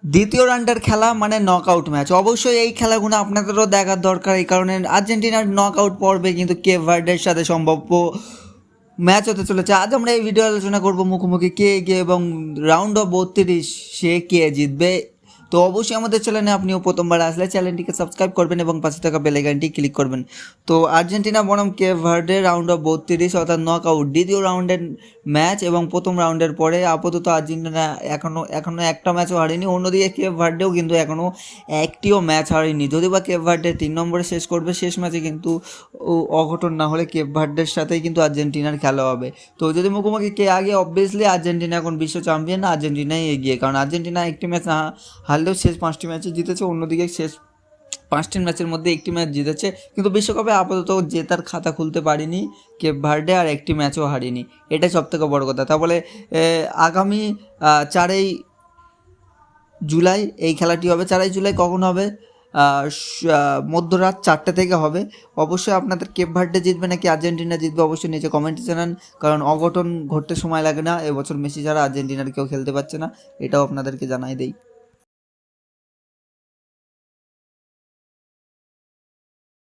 দ্বিতীয় রাউন্ডের খেলা মানে নকআউট ম্যাচ। অবশ্যই এই খেলাগুলো আপনাদেরও দেখার দরকার, এই কারণে আর্জেন্টিনার নকআউট পর্বে কিন্তু কেপ ভার্ডের সাথে সম্ভাব্য ম্যাচ হতে চলেছে। আজ আমরা এই ভিডিও আলোচনা করব মুখোমুখি কে এগিয়ে এবং রাউন্ড অফ 32 সে কে জিতবে। তো অবশ্যই আমাদের চ্যানেলে আপনিও প্রথমবার আসলে চ্যানেলটিকে সাবস্ক্রাইব করবেন এবং পাশে থাকা বেল আইকনটি ক্লিক করবেন। তো আর্জেন্টিনা বনাম কেপ ভার্ডে রাউন্ড অফ 32 অর্থাৎ নকআউট দ্বিতীয় রাউন্ডের ম্যাচ, এবং প্রথম রাউন্ডের পরে আপাতত আর্জেন্টিনা এখনও একটা ম্যাচও হারেনি। অন্যদিকে কেপ ভার্ডেও কিন্তু এখনও একটিও ম্যাচ হারেনি। যদি বা কেপ ভার্ডে 3 নম্বরে শেষ করবে, শেষ ম্যাচে কিন্তু অঘটন না হলে কেপ ভার্ডের সাথেই কিন্তু আর্জেন্টিনার খেলা হবে। তো যদি মুখোমুখি কে আগে, অবভিয়াসলি আর্জেন্টিনা এখন বিশ্ব চ্যাম্পিয়ন, আর্জেন্টিনাই এগিয়ে, কারণ আর্জেন্টিনা একটি ম্যাচ না হারলেও শেষ 5টি ম্যাচে জিতেছে, অন্যদিকে শেষ 5টি ম্যাচের মধ্যে একটি ম্যাচ জিতেছে, কিন্তু বিশ্বকাপে আপাতত জেতার খাতা খুলতে পারিনি কেপ ভার্ডে, আর একটি ম্যাচও হারিনি। এটাই সবথেকে বড় কথা। তাহলে আগামী 4 জুলাই এই খেলাটি হবে। 4 জুলাই কখন হবে? মধ্যরাত 4টে থেকে হবে। অবশ্যই আপনাদের কেপ ভার্ডে জিতবে নাকি আর্জেন্টিনা জিতবে অবশ্যই নিচে কমেন্টে জানান, কারণ অঘটন ঘটতে সময় লাগে না। এবছর মেসি ছাড়া আর্জেন্টিনার কেউ খেলতে পারছে না, এটাও আপনাদেরকে জানাই দেই।